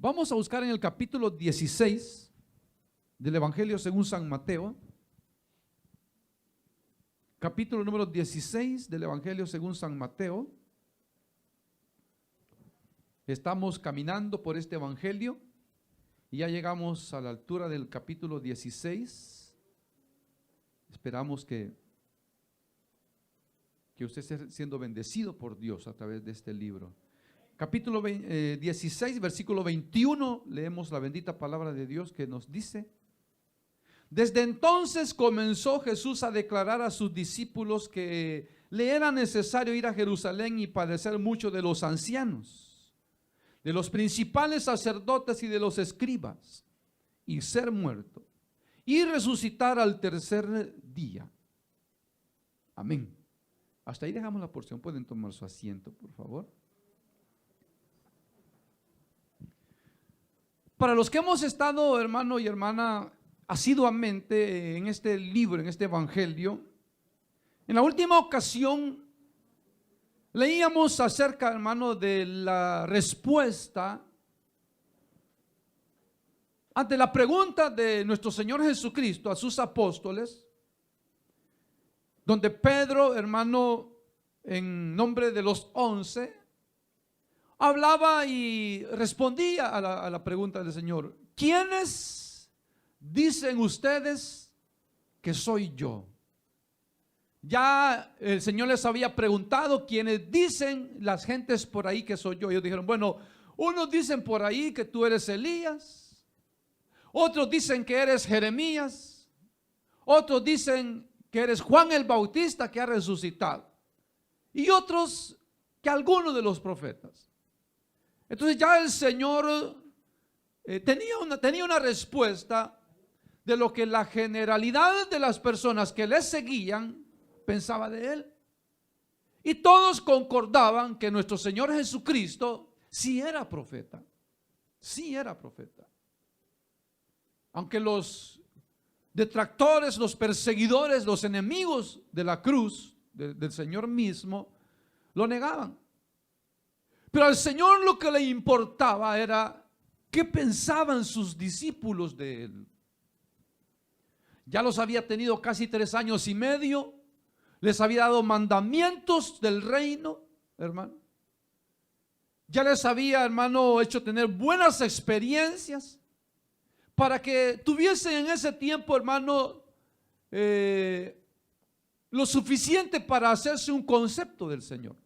Vamos a buscar en el capítulo 16 del Evangelio según San Mateo. Capítulo número 16 del Evangelio según San Mateo. Estamos caminando por este Evangelio y ya llegamos a la altura del capítulo 16. Esperamos que usted esté siendo bendecido por Dios a través de este libro. Capítulo 16, versículo 21, leemos la bendita palabra de Dios que nos dice: desde entonces comenzó Jesús a declarar a sus discípulos que le era necesario ir a Jerusalén y padecer mucho de los ancianos, de los principales sacerdotes y de los escribas, y ser muerto, y resucitar al tercer día. Amén. Hasta ahí dejamos la porción. Pueden tomar su asiento, por favor. Para los que hemos estado, hermano y hermana, asiduamente en este libro, en este evangelio, en la última ocasión leíamos acerca, hermano, de la respuesta ante la pregunta de nuestro Señor Jesucristo a sus apóstoles, donde Pedro, hermano, en nombre de los 11, hablaba y respondía a la pregunta del Señor: ¿quiénes dicen ustedes que soy yo? Ya el Señor les había preguntado: ¿quiénes dicen las gentes por ahí que soy yo? Ellos dijeron: bueno, unos dicen por ahí que tú eres Elías, otros dicen que eres Jeremías, otros dicen que eres Juan el Bautista que ha resucitado, y otros que alguno de los profetas. Entonces ya el Señor tenía una respuesta de lo que la generalidad de las personas que le seguían pensaba de él. Y todos concordaban que nuestro Señor Jesucristo sí era profeta. Sí era profeta. Aunque los detractores, los perseguidores, los enemigos de la cruz, del Señor mismo, lo negaban. Pero al Señor lo que le importaba era qué pensaban sus discípulos de él. Ya los había tenido casi 3 años y medio, les había dado mandamientos del reino, hermano. Ya les había, hermano, hecho tener buenas experiencias para que tuviesen en ese tiempo, hermano, lo suficiente para hacerse un concepto del Señor.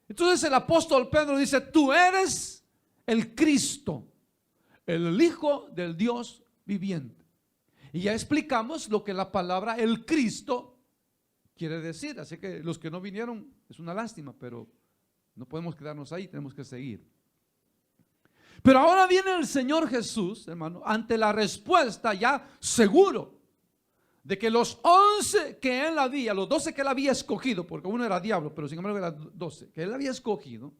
Entonces el apóstol Pedro dice: tú eres el Cristo, el Hijo del Dios viviente. Y ya explicamos lo que la palabra el Cristo quiere decir. Así que los que no vinieron, es una lástima, pero no podemos quedarnos ahí, tenemos que seguir. Pero ahora viene el Señor Jesús, hermano, ante la respuesta ya seguro de que los 11 que él había, los 12 que él había escogido, porque uno era diablo, pero sin embargo eran 12 que él había escogido,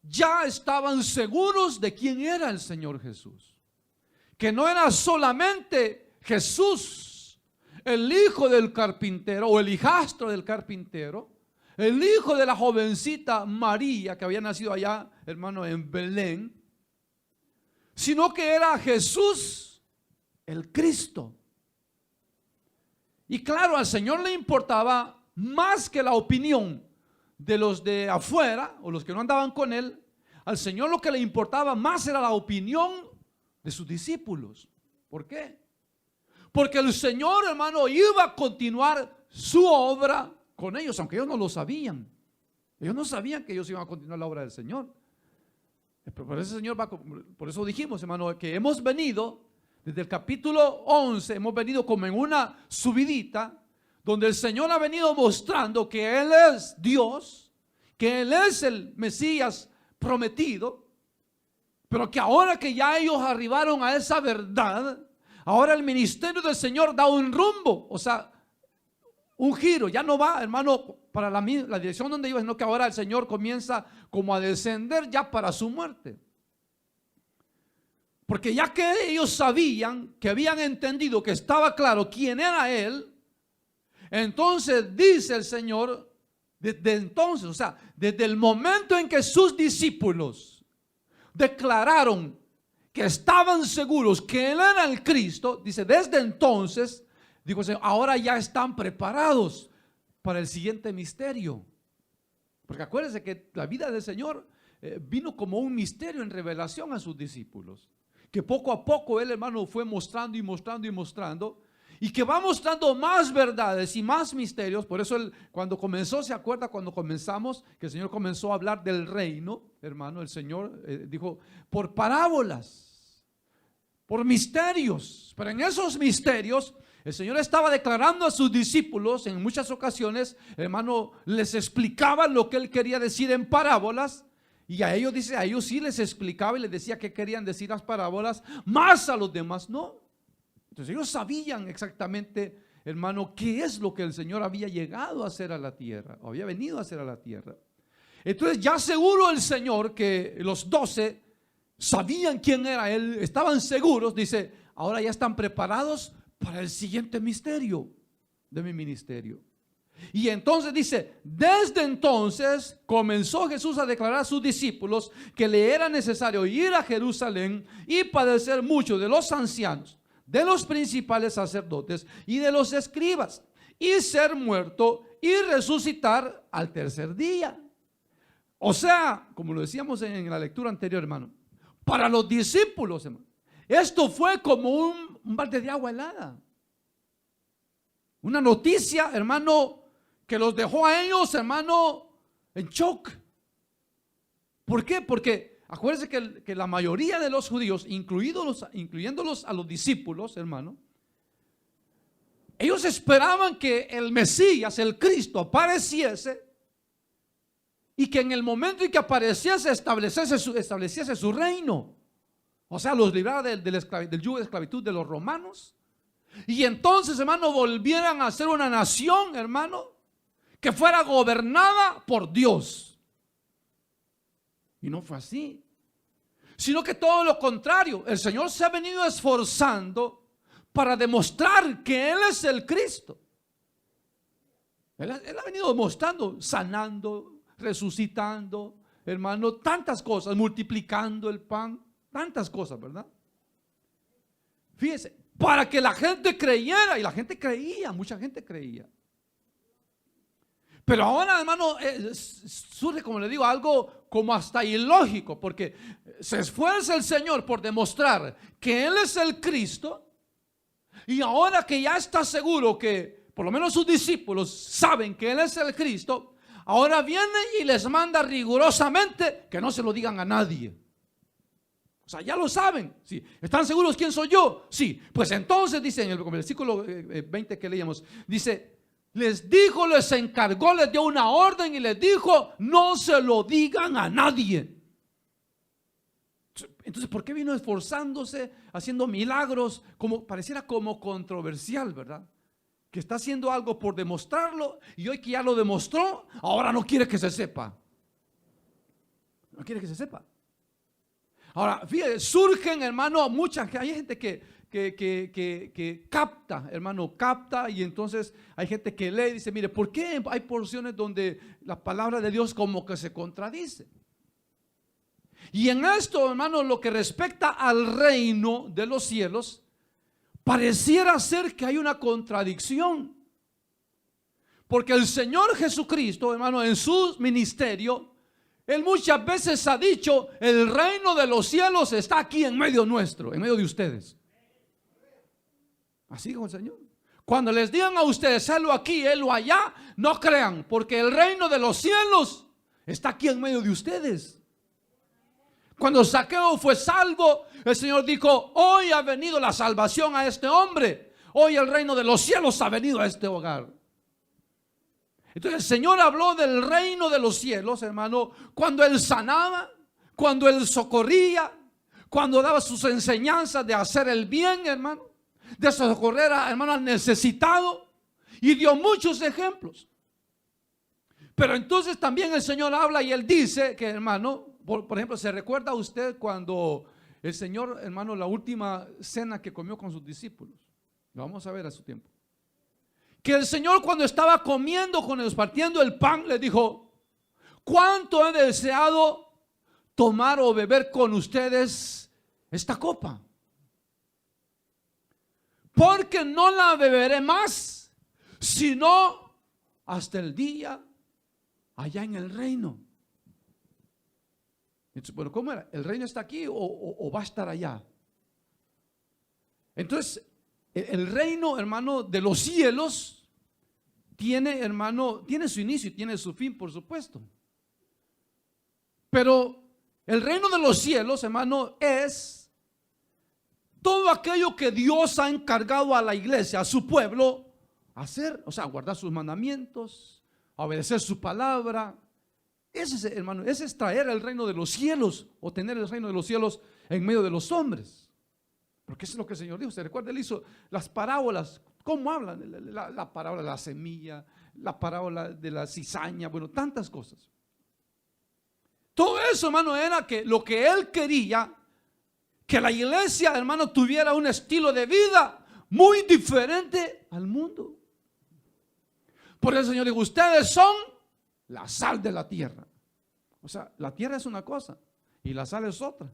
ya estaban seguros de quién era el Señor Jesús. Que no era solamente Jesús, el hijo del carpintero o el hijastro del carpintero, el hijo de la jovencita María que había nacido allá, hermano, en Belén, sino que era Jesús el Cristo. Y claro, al Señor le importaba más que la opinión de los de afuera o los que no andaban con él. Al Señor lo que le importaba más era la opinión de sus discípulos. ¿Por qué? Porque el Señor, hermano, iba a continuar su obra con ellos, aunque ellos no lo sabían. Ellos no sabían que ellos iban a continuar la obra del Señor. Por eso dijimos, hermano, que hemos venido desde el capítulo 11, hemos venido como en una subidita, donde el Señor ha venido mostrando que Él es Dios, que Él es el Mesías prometido, pero que ahora que ya ellos arribaron a esa verdad, ahora el ministerio del Señor da un rumbo, o sea, un giro. Ya no va, hermano, para la dirección donde iba, sino que ahora el Señor comienza como a descender ya para su muerte. Porque ya que ellos sabían, que habían entendido, que estaba claro quién era Él, entonces dice el Señor, desde entonces, o sea, desde el momento en que sus discípulos declararon que estaban seguros que Él era el Cristo, dice, desde entonces, dijo el Señor, ahora ya están preparados para el siguiente misterio. Porque acuérdense que la vida del Señor vino como un misterio en revelación a sus discípulos. Que poco a poco Él, hermano, fue mostrando y mostrando y mostrando. Y que va mostrando más verdades y más misterios. Por eso Él, cuando comenzó, ¿se acuerda cuando comenzamos? Que el Señor comenzó a hablar del reino, hermano. El Señor dijo, por parábolas, por misterios. Pero en esos misterios, el Señor estaba declarando a sus discípulos en muchas ocasiones, hermano, les explicaba lo que Él quería decir en parábolas. Y a ellos, dice, a ellos sí les explicaba y les decía qué querían decir las parábolas, más a los demás no. Entonces ellos sabían exactamente, hermano, qué es lo que el Señor había llegado a hacer a la tierra, o había venido a hacer a la tierra. Entonces ya seguro el Señor que los 12 sabían quién era Él, estaban seguros, dice, ahora ya están preparados para el siguiente misterio de mi ministerio. Y entonces dice, desde entonces comenzó Jesús a declarar a sus discípulos que le era necesario ir a Jerusalén y padecer mucho de los ancianos, de los principales sacerdotes y de los escribas, y ser muerto y resucitar al tercer día. O sea, como lo decíamos en la lectura anterior, hermano, para los discípulos, hermano, esto fue como un balde de agua helada. Una noticia, hermano, que los dejó a ellos, hermano, en shock. ¿Por qué? Porque acuérdense que la mayoría de los judíos, incluyéndolos a los discípulos, hermano, ellos esperaban que el Mesías, el Cristo, apareciese y que en el momento en que apareciese estableciese su reino. O sea, los librara del yugo de esclavitud de los romanos. Y entonces, hermano, volvieran a ser una nación, hermano, que fuera gobernada por Dios. Y no fue así, sino que todo lo contrario. El Señor se ha venido esforzando para demostrar que Él es el Cristo. Él ha venido demostrando, sanando, resucitando, hermano, tantas cosas, multiplicando el pan, tantas cosas, ¿verdad? Fíjese, para que la gente creyera, y la gente creía, mucha gente creía. Pero ahora, hermano, surge, como le digo, algo como hasta ilógico, porque se esfuerza el Señor por demostrar que Él es el Cristo, y ahora que ya está seguro que por lo menos sus discípulos saben que Él es el Cristo, ahora viene y les manda rigurosamente que no se lo digan a nadie. O sea, ya lo saben. ¿Sí? ¿Están seguros quién soy yo? Sí. Pues entonces dice en el versículo 20 que leíamos, dice, les dijo, les encargó, les dio una orden y les dijo, no se lo digan a nadie. Entonces, ¿por qué vino esforzándose, haciendo milagros? Como pareciera como controversial, ¿verdad? Que está haciendo algo por demostrarlo, y hoy que ya lo demostró, ahora no quiere que se sepa. No quiere que se sepa. Ahora, fíjate, surgen, hermano, hay gente que capta, hermano, capta, y entonces hay gente que lee y dice, mire, ¿por qué hay porciones donde la palabra de Dios como que se contradice? Y en esto, hermano, lo que respecta al reino de los cielos, pareciera ser que hay una contradicción. Porque el Señor Jesucristo, hermano, en su ministerio, Él muchas veces ha dicho, el reino de los cielos está aquí en medio nuestro, en medio de ustedes. Así dijo el Señor. Cuando les digan a ustedes, helo aquí, helo allá, no crean, porque el reino de los cielos está aquí en medio de ustedes. Cuando Zaqueo fue salvo, el Señor dijo, hoy ha venido la salvación a este hombre. Hoy el reino de los cielos ha venido a este hogar. Entonces el Señor habló del reino de los cielos, hermano, cuando Él sanaba, cuando Él socorría, cuando daba sus enseñanzas de hacer el bien, hermano, de socorrer a, hermano, al necesitado, y dio muchos ejemplos. Pero entonces también el Señor habla y Él dice que, hermano, por ejemplo, ¿se recuerda usted cuando el Señor, hermano, la última cena que comió con sus discípulos? Lo vamos a ver a su tiempo. Que el Señor, cuando estaba comiendo con ellos, partiendo el pan, les dijo, cuánto he deseado tomar o beber con ustedes esta copa, porque no la beberé más, sino hasta el día allá en el reino. Entonces, bueno, ¿cómo era? ¿El reino está aquí o va a estar allá? Entonces, el reino, hermano, de los cielos tiene, hermano, tiene su inicio y tiene su fin, por supuesto. Pero el reino de los cielos, hermano, es todo aquello que Dios ha encargado a la iglesia, a su pueblo, hacer, o sea, guardar sus mandamientos, obedecer su palabra. Ese es, hermano, ese es traer el reino de los cielos o tener el reino de los cielos en medio de los hombres. Porque eso es lo que el Señor dijo. Se recuerda, Él hizo las parábolas. ¿Cómo hablan? La parábola de la semilla, la parábola de la cizaña, bueno, tantas cosas. Todo eso, hermano, era que lo que Él quería, que la iglesia, hermano, tuviera un estilo de vida muy diferente al mundo. Por eso el Señor dijo, ustedes son la sal de la tierra. O sea, la tierra es una cosa y la sal es otra.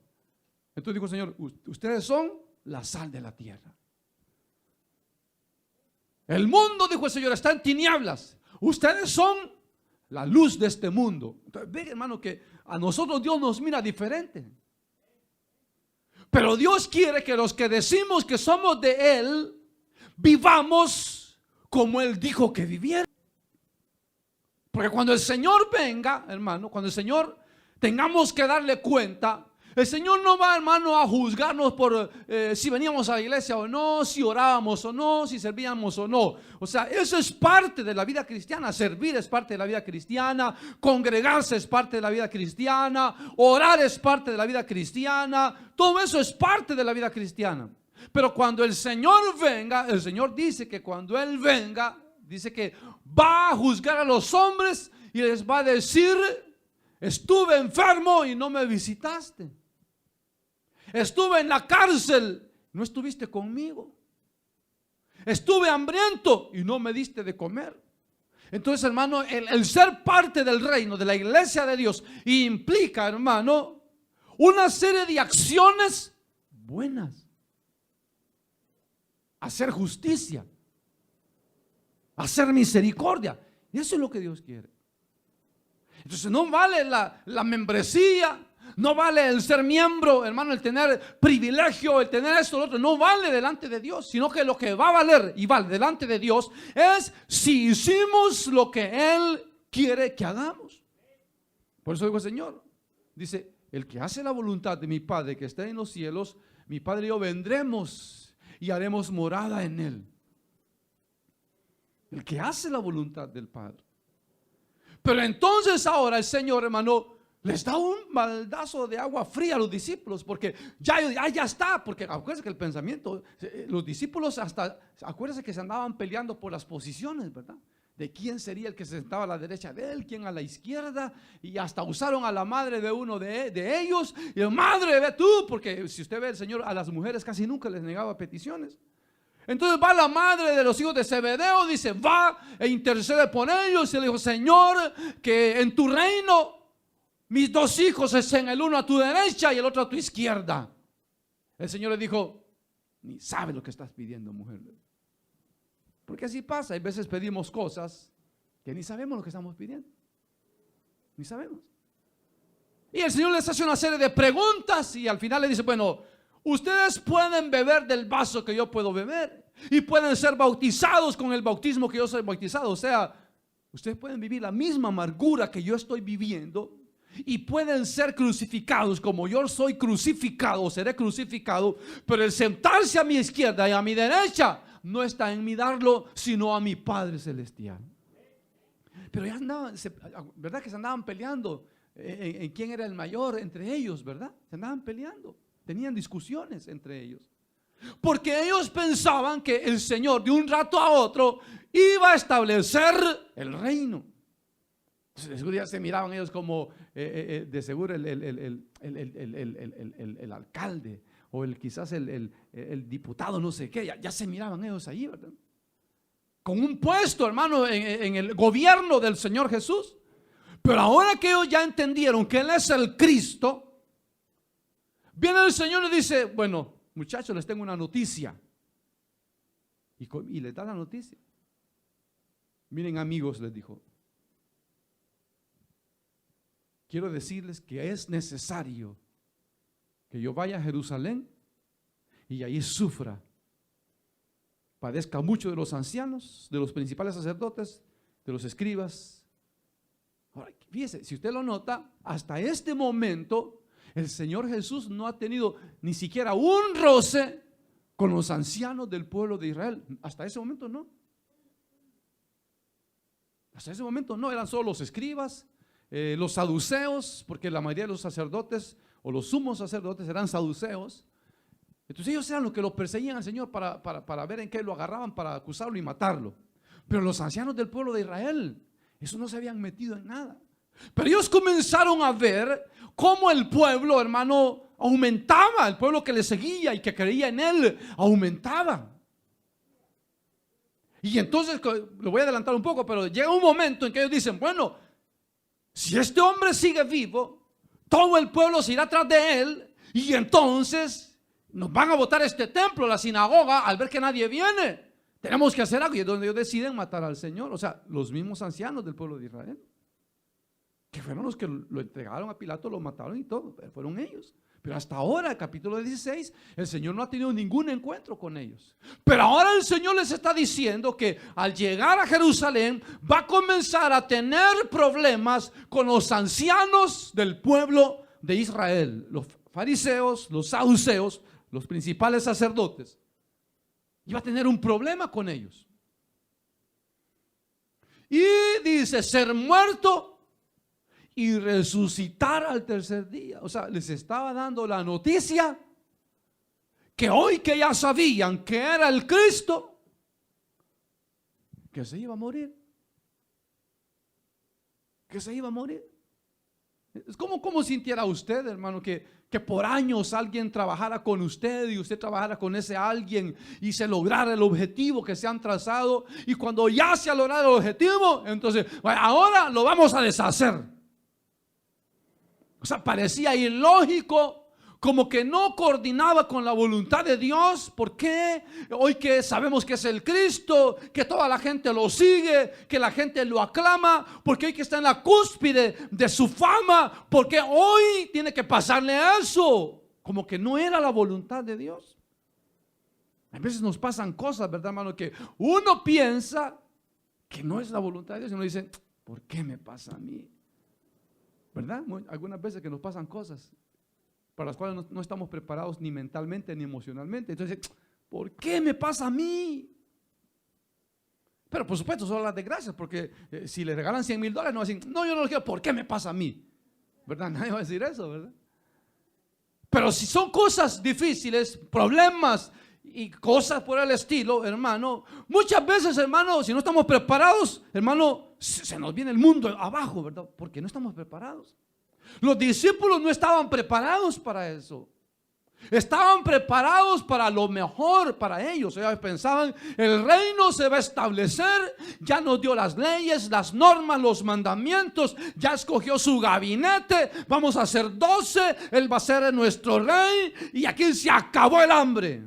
Entonces dijo el Señor, ustedes son la sal de la tierra. El mundo, dijo el Señor, está en tinieblas. Ustedes son la luz de este mundo. Entonces, ve, hermano, que a nosotros Dios nos mira diferente. Pero Dios quiere que los que decimos que somos de Él, vivamos como Él dijo que viviera. Porque cuando el Señor venga, hermano, cuando el Señor tengamos que darle cuenta, el Señor no va, hermano, a juzgarnos por si veníamos a la iglesia o no, si orábamos o no, si servíamos o no. O sea, eso es parte de la vida cristiana. Servir es parte de la vida cristiana. Congregarse es parte de la vida cristiana. Orar es parte de la vida cristiana. Todo eso es parte de la vida cristiana. Pero cuando el Señor venga, el Señor dice que cuando Él venga, dice que va a juzgar a los hombres y les va a decir, estuve enfermo y no me visitaste. Estuve en la cárcel, no estuviste conmigo. Estuve hambriento y no me diste de comer. Entonces, hermano, el ser parte del reino, de la iglesia de Dios, implica, hermano, una serie de acciones buenas. Hacer justicia, hacer misericordia. Y eso es lo que Dios quiere. Entonces no vale la membresía, no vale el ser miembro, hermano, el tener privilegio, el tener esto, lo otro, no vale delante de Dios, sino que lo que va a valer y vale delante de Dios es si hicimos lo que Él quiere que hagamos. Por eso digo el Señor, dice, el que hace la voluntad de mi Padre que está en los cielos, mi Padre y yo vendremos y haremos morada en Él. El que hace la voluntad del Padre. Pero entonces ahora el Señor, hermano, les da un baldazo de agua fría a los discípulos, porque ya está, porque acuérdense que el pensamiento, los discípulos hasta, acuérdense que se andaban peleando por las posiciones, ¿verdad? De quién sería el que se sentaba a la derecha de él, quién a la izquierda, y hasta usaron a la madre de uno de ellos, y madre, ve tú, porque si usted ve, el Señor a las mujeres casi nunca les negaba peticiones. Entonces va la madre de los hijos de Zebedeo, dice, va e intercede por ellos, y le dijo, Señor, que en tu reino mis dos hijos estén el uno a tu derecha y el otro a tu izquierda. El Señor le dijo, ni sabe lo que estás pidiendo, mujer. Porque así pasa, hay veces pedimos cosas que ni sabemos lo que estamos pidiendo. Ni sabemos. Y el Señor les hace una serie de preguntas y al final le dice, bueno, ustedes pueden beber del vaso que yo puedo beber y pueden ser bautizados con el bautismo que yo soy bautizado. O sea, ustedes pueden vivir la misma amargura que yo estoy viviendo y pueden ser crucificados como yo soy crucificado o seré crucificado, pero el sentarse a mi izquierda y a mi derecha no está en mi darlo, sino a mi Padre Celestial. Pero ya andaban, ¿verdad? Que se andaban peleando en quién era el mayor entre ellos, ¿verdad? Se andaban peleando, tenían discusiones entre ellos. Porque ellos pensaban que el Señor de un rato a otro iba a establecer el reino. De seguro ya se miraban ellos como de seguro el alcalde o quizás el diputado, no sé qué, ya se miraban ellos ahí, ¿verdad? Con un puesto, hermano, en el gobierno del Señor Jesús. Pero ahora que ellos ya entendieron que Él es el Cristo, Viene el Señor y dice, bueno, muchachos, les tengo una noticia. Y les da la noticia. Miren, amigos, les dijo, quiero decirles que es necesario que yo vaya a Jerusalén y allí sufra, padezca mucho de los ancianos, de los principales sacerdotes, de los escribas. Ahora, fíjese, si usted lo nota, hasta este momento el Señor Jesús no ha tenido ni siquiera un roce con los ancianos del pueblo de Israel. Hasta ese momento no. Hasta ese momento no, eran solo los escribas, los saduceos, porque la mayoría de los sacerdotes o los sumos sacerdotes eran saduceos. Entonces ellos eran los que lo perseguían al Señor para ver en qué lo agarraban, para acusarlo y matarlo. Pero los ancianos del pueblo de Israel, esos no se habían metido en nada. Pero ellos comenzaron a ver cómo el pueblo, hermano, aumentaba. El pueblo que le seguía y que creía en él, aumentaba. Y entonces, lo voy a adelantar un poco, pero llega un momento en que ellos dicen, bueno, si este hombre sigue vivo, todo el pueblo se irá atrás de él y entonces nos van a botar este templo, la sinagoga, al ver que nadie viene. Tenemos que hacer algo. Y es donde ellos deciden matar al Señor. O sea, los mismos ancianos del pueblo de Israel, que fueron los que lo entregaron a Pilato, lo mataron y todo, fueron ellos. Pero hasta ahora, el capítulo 16, el Señor no ha tenido ningún encuentro con ellos. Pero ahora el Señor les está diciendo que al llegar a Jerusalén va a comenzar a tener problemas con los ancianos del pueblo de Israel, los fariseos, los saduceos, los principales sacerdotes. Y va a tener un problema con ellos. Y dice, ser muerto y resucitar al tercer día. O sea, les estaba dando la noticia que hoy que ya sabían que era el Cristo, que se iba a morir. Que se iba a morir. Es como sintiera usted, hermano, que por años alguien trabajara con usted y usted trabajara con ese alguien y se lograra el objetivo que se han trazado, y cuando ya se ha logrado el objetivo, entonces ahora lo vamos a deshacer. O sea, parecía ilógico, como que no coordinaba con la voluntad de Dios. ¿Por qué? Hoy que sabemos que es el Cristo, que toda la gente lo sigue, que la gente lo aclama, porque hoy que está en la cúspide de su fama, porque hoy tiene que pasarle eso. Como que no era la voluntad de Dios. A veces nos pasan cosas, ¿verdad, hermano? Que uno piensa que no es la voluntad de Dios y uno dice, ¿por qué me pasa a mí? ¿Verdad? Algunas veces que nos pasan cosas para las cuales no estamos preparados ni mentalmente ni emocionalmente. Entonces, ¿por qué me pasa a mí? Pero por supuesto son las de gracias, porque si le regalan $100,000, no va a decir, no, yo no lo quiero, ¿por qué me pasa a mí? ¿Verdad? Nadie va a decir eso, ¿verdad? Pero si son cosas difíciles, problemas y cosas por el estilo, hermano, muchas veces, hermano, si no estamos preparados, hermano, se nos viene el mundo abajo, ¿verdad? Porque no estamos preparados. Los discípulos no estaban preparados para eso. Estaban preparados para lo mejor para ellos. Ellos pensaban, el reino se va a establecer, ya nos dio las leyes, las normas, los mandamientos, ya escogió su gabinete, vamos a ser 12, él va a ser nuestro rey y aquí se acabó el hambre.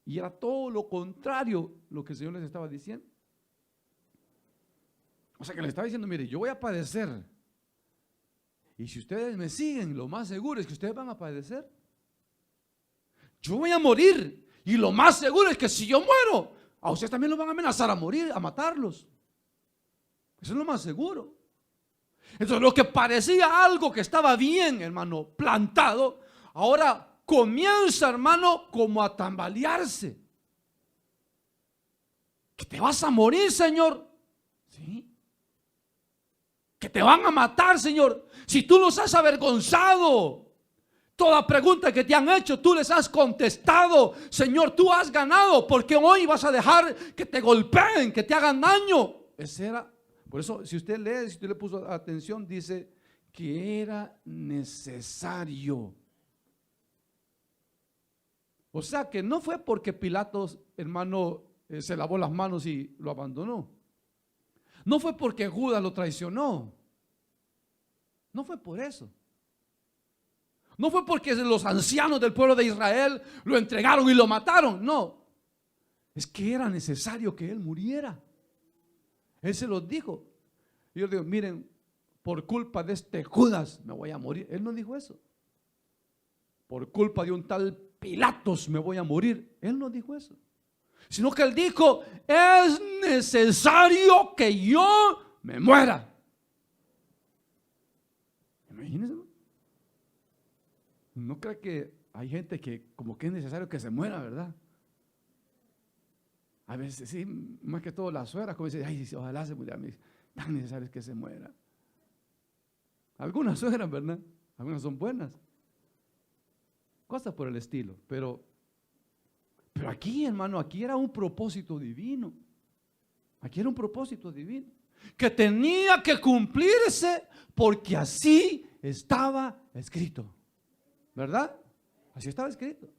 Y era todo lo contrario lo que el Señor les estaba diciendo. O sea que les estaba diciendo, mire, yo voy a padecer. Y si ustedes me siguen, lo más seguro es que ustedes van a padecer. Yo voy a morir. Y lo más seguro es que si yo muero, a ustedes también los van a amenazar a morir, a matarlos. Eso es lo más seguro. Entonces lo que parecía algo que estaba bien, hermano, plantado, ahora comienza, hermano, como a tambalearse. Que te vas a morir, Señor. ¿Sí? Que te van a matar, Señor. Si tú los has avergonzado, toda pregunta que te han hecho, tú les has contestado. Señor, tú has ganado. ¿Por qué hoy vas a dejar que te golpeen, que te hagan daño? Ese era. Por eso, si usted lee, si usted le puso atención, dice que era necesario. O sea que no fue porque Pilato, hermano, se lavó las manos y lo abandonó. No fue porque Judas lo traicionó. No fue por eso. No fue porque los ancianos del pueblo de Israel lo entregaron y lo mataron. No. Es que era necesario que él muriera. Él se los dijo. Y yo digo, miren, por culpa de este Judas me voy a morir. Él no dijo eso. Por culpa de un tal Pilatos me voy a morir. Él no dijo eso. Sino que él dijo, es necesario que yo me muera. Imagínense. No cree que hay gente que como que es necesario que se muera, ¿verdad? A veces sí, más que todo las suegras, como dicen, ay, ojalá se muriera. Tan necesario es que se muera. Algunas suegras, ¿verdad? Algunas son buenas. Cosas por el estilo. Pero aquí, hermano, aquí era un propósito divino. Aquí era un propósito divino. Que tenía que cumplirse porque así estaba escrito. ¿Verdad? Así estaba escrito.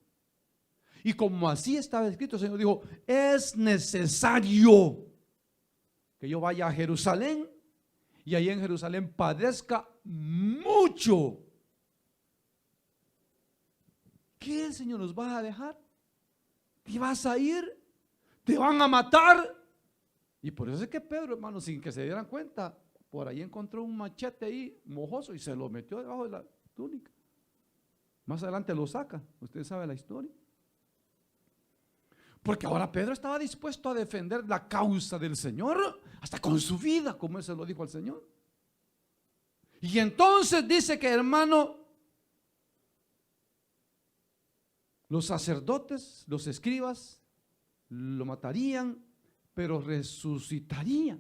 Y como así estaba escrito, el Señor dijo, es necesario que yo vaya a Jerusalén y ahí en Jerusalén padezca mucho. ¿Qué, Señor, nos vas a dejar? ¿Te vas a ir? ¿Te van a matar? Y por eso es que Pedro, hermano, sin que se dieran cuenta, por ahí encontró un machete ahí mojoso y se lo metió debajo de la túnica. Más adelante lo saca, usted sabe la historia. Porque ahora Pedro estaba dispuesto a defender la causa del Señor hasta con su vida, como él se lo dijo al Señor. Y entonces dice que, hermano, los sacerdotes, los escribas, lo matarían, pero resucitaría.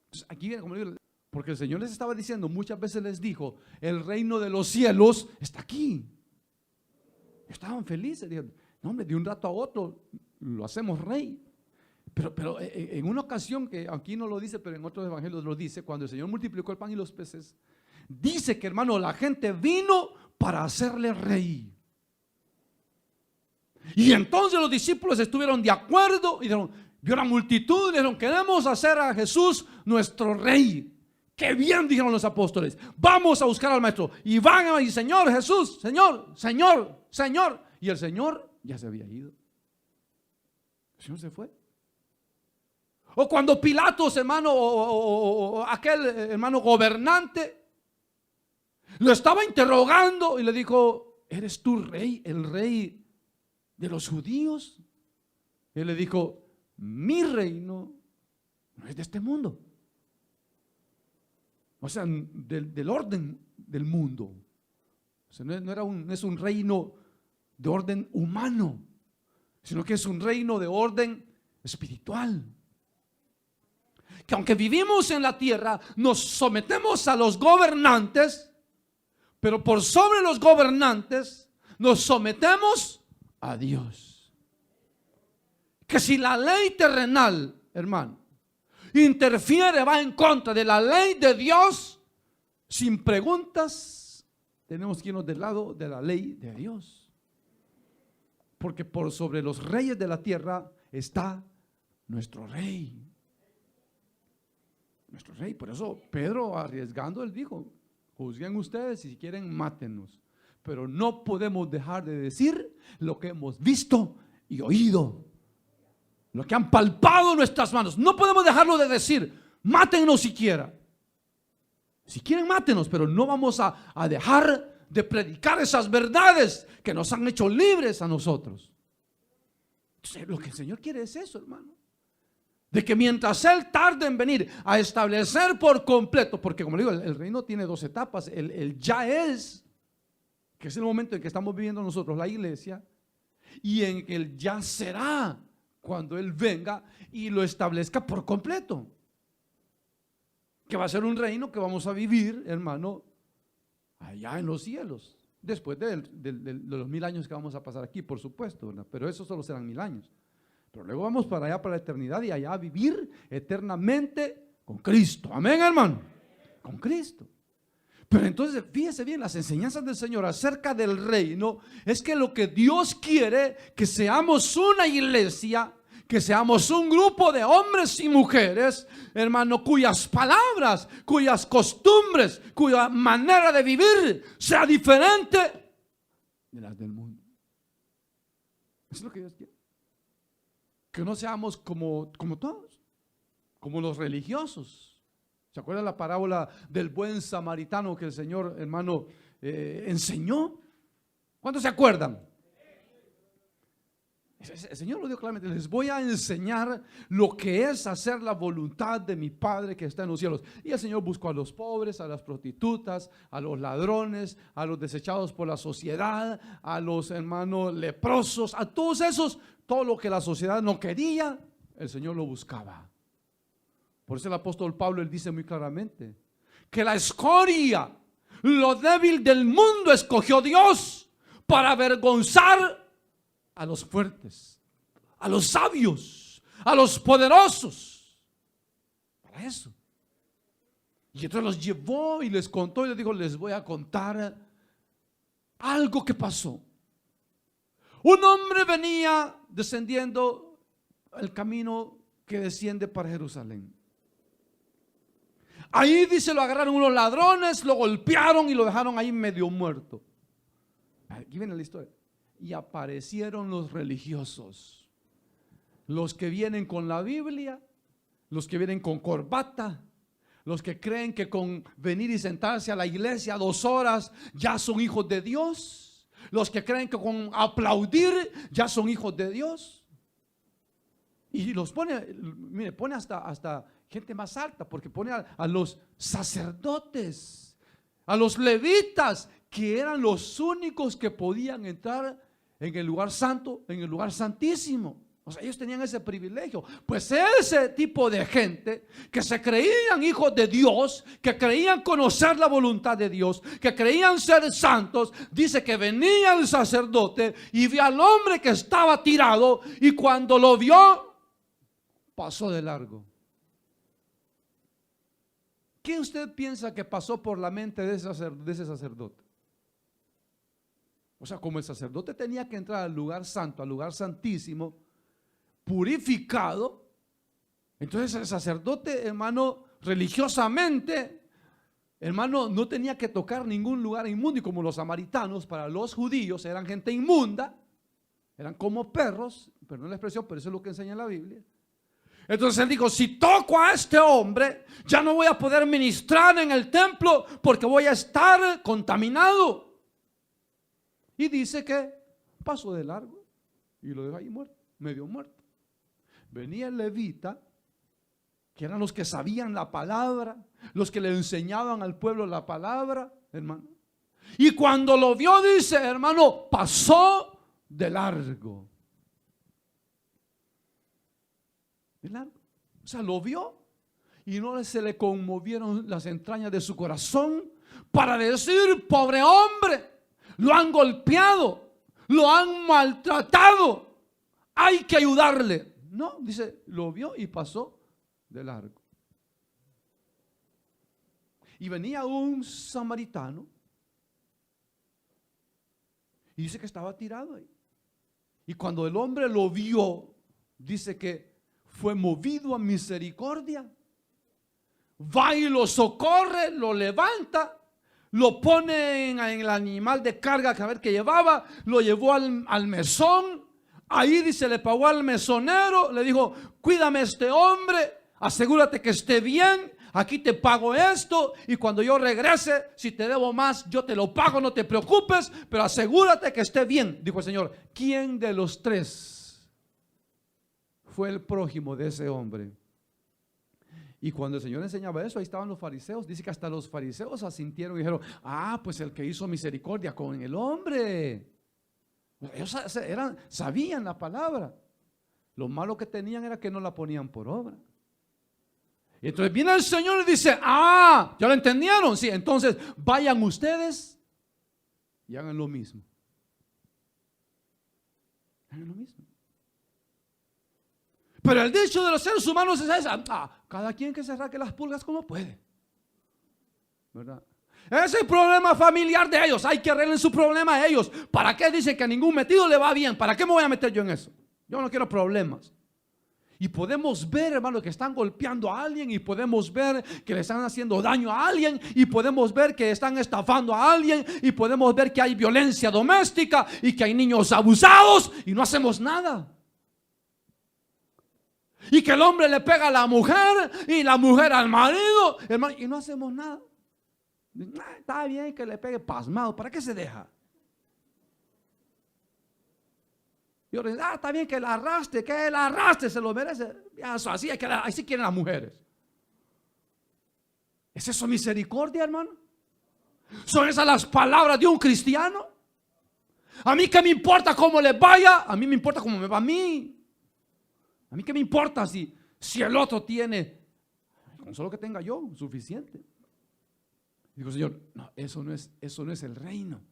Entonces, aquí viene, como digo, porque el Señor les estaba diciendo, muchas veces les dijo, el reino de los cielos está aquí. Estaban felices, dijeron, no hombre, de un rato a otro lo hacemos rey. Pero en una ocasión, que aquí no lo dice, pero en otros evangelios lo dice, cuando el Señor multiplicó el pan y los peces, dice que, hermano, la gente vino para hacerle rey. Y entonces los discípulos estuvieron de acuerdo y dijeron, vio la multitud y dijeron, queremos hacer a Jesús nuestro rey. Qué bien, dijeron los apóstoles, vamos a buscar al maestro. Y van a decir, Señor Jesús, Señor, Señor, Señor. Y el Señor ya se había ido. El Señor se fue. O cuando Pilatos, hermano, o aquel hermano gobernante, lo estaba interrogando y le dijo, ¿eres tú rey, el rey de los judíos? Y él le dijo, mi reino no es de este mundo. O sea, del orden del mundo. O sea, no es un reino de orden humano, sino que es un reino de orden espiritual. Que aunque vivimos en la tierra, nos sometemos a los gobernantes, pero por sobre los gobernantes nos sometemos a Dios. Que si la ley terrenal, hermano, interfiere, va en contra de la ley de Dios, sin preguntas, tenemos que irnos del lado de la ley de Dios. Porque por sobre los reyes de la tierra está nuestro rey. Nuestro rey. Por eso Pedro, arriesgando, él dijo, juzguen ustedes y si quieren mátenos, pero no podemos dejar de decir lo que hemos visto y oído, lo que han palpado nuestras manos. No podemos dejarlo de decir, mátennos siquiera. Si quieren, mátenos, pero no vamos a dejar de predicar esas verdades que nos han hecho libres a nosotros. Entonces, lo que el Señor quiere es eso, hermano. De que mientras Él tarde en venir a establecer por completo, porque como le digo, el reino tiene dos etapas, el ya es, que es el momento en que estamos viviendo nosotros, la iglesia, y en el ya será, cuando Él venga y lo establezca por completo. Que va a ser un reino que vamos a vivir, hermano, allá en los cielos, después de los 1000 años que vamos a pasar aquí, por supuesto, ¿verdad? Pero eso solo serán 1000 años. Pero luego vamos para allá, para la eternidad, y allá a vivir eternamente con Cristo. Amén, hermano. Con Cristo. Pero entonces, fíjese bien, las enseñanzas del Señor acerca del reino es que lo que Dios quiere, que seamos una iglesia, que seamos un grupo de hombres y mujeres, hermano, cuyas palabras, cuyas costumbres, cuya manera de vivir sea diferente de las del mundo. Eso es lo que Dios quiere. Que no seamos como todos, como los religiosos. ¿Se acuerdan la parábola del buen samaritano que el Señor, hermano, enseñó? ¿Cuántos se acuerdan? El Señor lo dijo claramente: les voy a enseñar lo que es hacer la voluntad de mi Padre que está en los cielos. Y el Señor buscó a los pobres, a las prostitutas, a los ladrones, a los desechados por la sociedad, a los hermanos leprosos, a todos esos, todo lo que la sociedad no quería, el Señor lo buscaba. Por eso el apóstol Pablo, él dice muy claramente que la escoria, lo débil del mundo, escogió Dios para avergonzar a los fuertes, a los sabios, a los poderosos. Para eso. Y entonces los llevó y les contó y les dijo: les voy a contar algo que pasó. Un hombre venía descendiendo el camino que desciende para Jerusalén. Ahí dice, lo agarraron unos ladrones, lo golpearon y lo dejaron ahí medio muerto. Aquí viene la historia. Y aparecieron los religiosos, los que vienen con la Biblia, los que vienen con corbata, los que creen que con venir y sentarse a la iglesia 2 horas ya son hijos de Dios, los que creen que con aplaudir ya son hijos de Dios. Y los pone, mire, pone hasta gente más alta, porque pone a los sacerdotes, a los levitas, que eran los únicos que podían entrar en el lugar santo, en el lugar santísimo. O sea, ellos tenían ese privilegio. Pues ese tipo de gente que se creían hijos de Dios, que creían conocer la voluntad de Dios, que creían ser santos, dice que venía el sacerdote y vio al hombre que estaba tirado, y cuando lo vio, pasó de largo. ¿Qué usted piensa que pasó por la mente de ese sacerdote? O sea, como el sacerdote tenía que entrar al lugar santo, al lugar santísimo, purificado, entonces el sacerdote, hermano, religiosamente, hermano, no tenía que tocar ningún lugar inmundo. Y como los samaritanos para los judíos eran gente inmunda, eran como perros, perdón la expresión, pero eso es lo que enseña la Biblia. Entonces él dijo: si toco a este hombre, ya no voy a poder ministrar en el templo porque voy a estar contaminado. Y dice que pasó de largo y lo dejó ahí muerto, medio muerto. Venía el levita, que eran los que sabían la palabra, los que le enseñaban al pueblo la palabra, hermano. Y cuando lo vio, dice, hermano, pasó de largo. De largo. O sea, lo vio y no se le conmovieron las entrañas de su corazón para decir: pobre hombre, lo han golpeado, lo han maltratado, hay que ayudarle. No, dice, lo vio y pasó de largo. Y venía un samaritano y dice que estaba tirado ahí. Y cuando el hombre lo vio, dice que fue movido a misericordia, va y lo socorre, lo levanta, lo pone en el animal de carga que llevaba, lo llevó al mesón. Ahí dice, le pagó al mesonero, le dijo: cuídame este hombre, asegúrate que esté bien, aquí te pago esto, y cuando yo regrese, si te debo más, yo te lo pago, no te preocupes, pero asegúrate que esté bien. Dijo el Señor: ¿quién de los 3 fue el prójimo de ese hombre? Y cuando el Señor enseñaba eso, ahí estaban los fariseos. Dice que hasta los fariseos asintieron y dijeron: ah, pues el que hizo misericordia con el hombre. Ellos sabían la palabra. Lo malo que tenían era que no la ponían por obra. Y entonces viene el Señor y dice: ah, ¿ya lo entendieron? Sí, entonces vayan ustedes y hagan lo mismo. Hagan lo mismo. Pero el dicho de los seres humanos es esa: cada quien que se saque las pulgas como puede, ¿verdad? Ese es el problema familiar de ellos, hay que arreglar su problema a ellos. ¿Para qué dicen que a ningún metido le va bien? ¿Para qué me voy a meter yo en eso? Yo no quiero problemas. Y podemos ver, hermano, que están golpeando a alguien, y podemos ver que le están haciendo daño a alguien, y podemos ver que están estafando a alguien, y podemos ver que hay violencia doméstica y que hay niños abusados, y no hacemos nada. Y que el hombre le pega a la mujer y la mujer al marido, hermano, y no hacemos nada. Está bien que le pegue, pasmado, ¿para qué se deja? Y ahora, está bien que la arrastre, se lo merece. Así quieren las mujeres. ¿Es eso misericordia, hermano? ¿Son esas las palabras de un cristiano? A mí qué me importa cómo le vaya, a mí me importa cómo me va a mí. A mí qué me importa si el otro tiene, con solo que tenga yo, suficiente. Digo, Señor, no, eso no es el reino.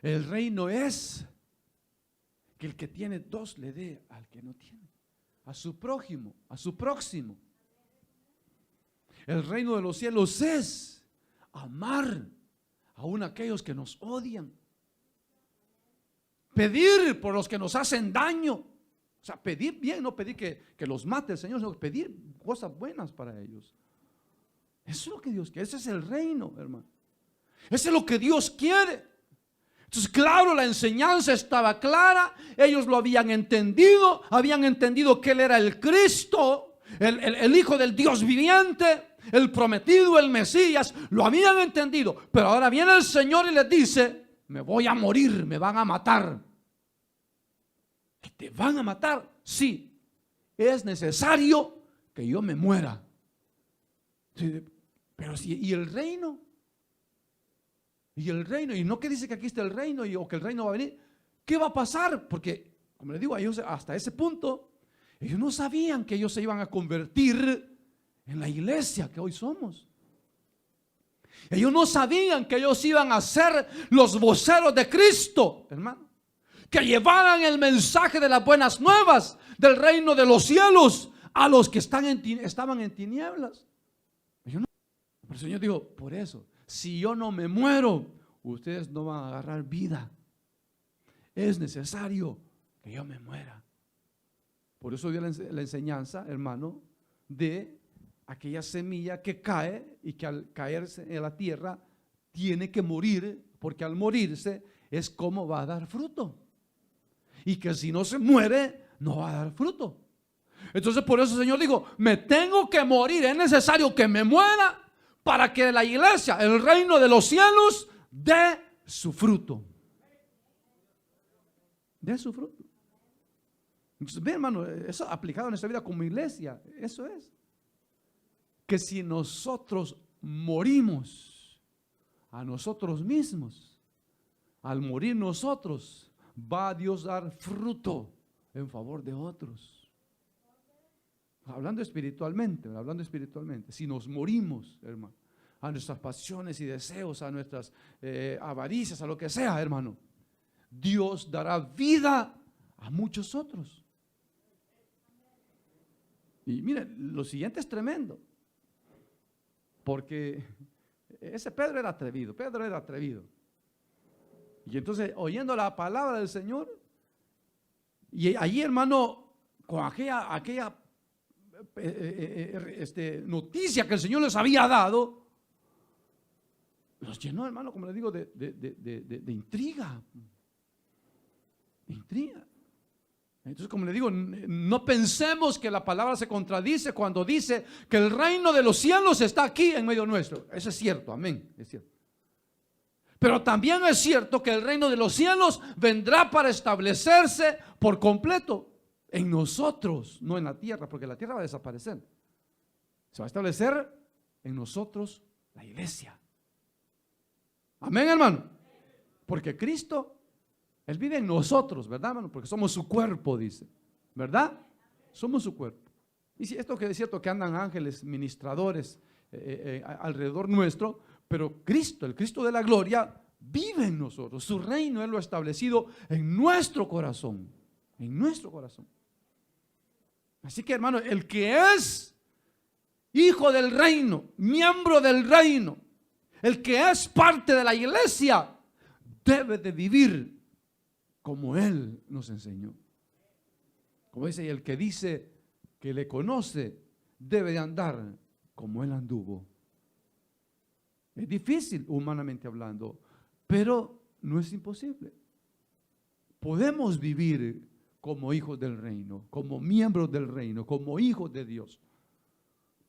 El reino es que el que tiene dos le dé al que no tiene, a su prójimo, a su próximo. El reino de los cielos es amar aún a aquellos que nos odian, pedir por los que nos hacen daño. O sea, pedir bien, no pedir que los mate el Señor, sino pedir cosas buenas para ellos. Eso es lo que Dios quiere. Ese es el reino, hermano. Ese es lo que Dios quiere. Entonces, claro, la enseñanza estaba clara. Ellos lo habían entendido que Él era el Cristo, el Hijo del Dios viviente, el prometido, el Mesías. Lo habían entendido. Pero ahora viene el Señor y les dice: me voy a morir, me van a matar. ¿Que te van a matar? Sí, es necesario que yo me muera. Sí, pero si, ¿y el reino? Y el reino, y no que dice que aquí está el reino o que el reino va a venir. ¿Qué va a pasar? Porque, como les digo, ellos hasta ese punto, ellos no sabían que ellos se iban a convertir en la iglesia que hoy somos. Ellos no sabían que ellos iban a ser los voceros de Cristo, hermano, que llevaran el mensaje de las buenas nuevas del reino de los cielos a los que estaban en tinieblas. Pero el Señor dijo: por eso, si yo no me muero, ustedes no van a agarrar vida. Es necesario que yo me muera. Por eso dio la enseñanza, hermano, de aquella semilla que cae y que al caerse en la tierra tiene que morir, porque al morirse es como va a dar fruto. Y que si no se muere, no va a dar fruto. Entonces por eso el Señor dijo: me tengo que morir, es necesario que me muera para que la iglesia, el reino de los cielos, dé su fruto. Dé su fruto. Entonces, ve, hermano, eso aplicado en nuestra vida como iglesia, eso es. Que si nosotros morimos a nosotros mismos, al morir nosotros, va a Dios a dar fruto en favor de otros. Hablando espiritualmente, si nos morimos, hermano, a nuestras pasiones y deseos, a nuestras avaricias, a lo que sea, hermano, Dios dará vida a muchos otros. Y miren, lo siguiente es tremendo, porque ese Pedro era atrevido. Y entonces, oyendo la palabra del Señor, y allí, hermano, con aquella noticia que el Señor les había dado, los llenó, hermano, como les digo, de intriga. Entonces, como les digo, no pensemos que la palabra se contradice cuando dice que el reino de los cielos está aquí en medio nuestro. Eso es cierto, amén, es cierto. Pero también es cierto que el reino de los cielos vendrá para establecerse por completo en nosotros, no en la tierra, porque la tierra va a desaparecer. Se va a establecer en nosotros, la iglesia. Amén, hermano. Porque Cristo, Él vive en nosotros, ¿verdad, hermano? Porque somos su cuerpo, dice, ¿verdad? Somos su cuerpo. Y si esto que es cierto que andan ángeles ministradores alrededor nuestro, pero Cristo, el Cristo de la gloria, vive en nosotros. Su reino Él lo ha establecido en nuestro corazón. En nuestro corazón. Así que, hermano, el que es hijo del reino, miembro del reino, el que es parte de la iglesia, debe de vivir como Él nos enseñó. Como dice, el que dice que le conoce debe de andar como él anduvo. Es difícil humanamente hablando, pero no es imposible. Podemos vivir como hijos del reino, como miembros del reino, como hijos de Dios.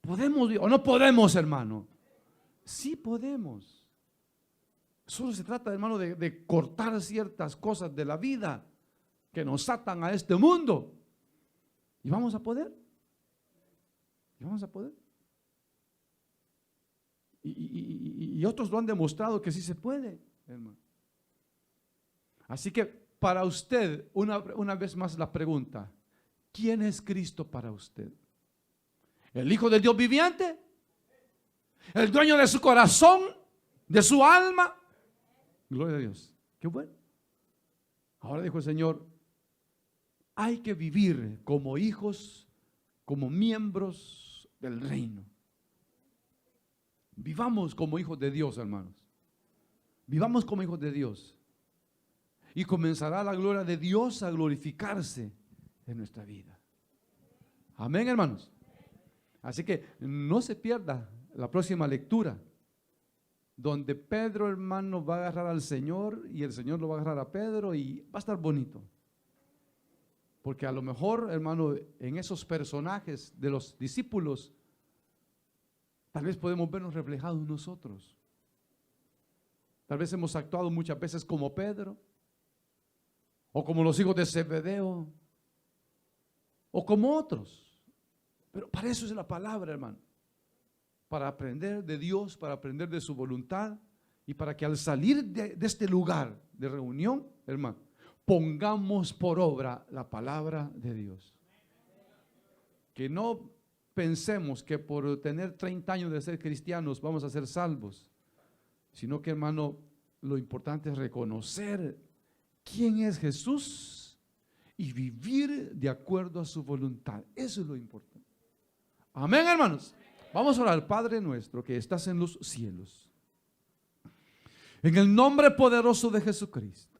¿Podemos o no podemos, hermano? Sí podemos. Solo se trata, hermano, de cortar ciertas cosas de la vida que nos atan a este mundo. Y vamos a poder. Y vamos a poder. Y otros lo han demostrado que sí se puede, hermano. Así que para usted, una vez más la pregunta, ¿quién es Cristo para usted? ¿El Hijo del Dios viviente? ¿El dueño de su corazón? ¿De su alma? Gloria a Dios. Qué bueno. Ahora dijo el Señor, hay que vivir como hijos, como miembros del reino. Vivamos como hijos de Dios, hermanos. Vivamos como hijos de Dios. Y comenzará la gloria de Dios a glorificarse en nuestra vida. Amén, hermanos. Así que no se pierda la próxima lectura, donde Pedro, hermano, va a agarrar al Señor y el Señor lo va a agarrar a Pedro y va a estar bonito. Porque a lo mejor, hermano, en esos personajes de los discípulos, tal vez podemos vernos reflejados nosotros. Tal vez hemos actuado muchas veces como Pedro, o como los hijos de Zebedeo, o como otros. Pero para eso es la palabra, hermano. Para aprender de Dios, para aprender de su voluntad, y para que al salir de este lugar de reunión, hermano, pongamos por obra la palabra de Dios. Que no pensemos que por tener 30 años de ser cristianos vamos a ser salvos, sino que, hermano, lo importante es reconocer quién es Jesús y vivir de acuerdo a su voluntad. Eso es lo importante. Amén, hermanos. Vamos a orar. Padre nuestro que estás en los cielos, en el nombre poderoso de Jesucristo,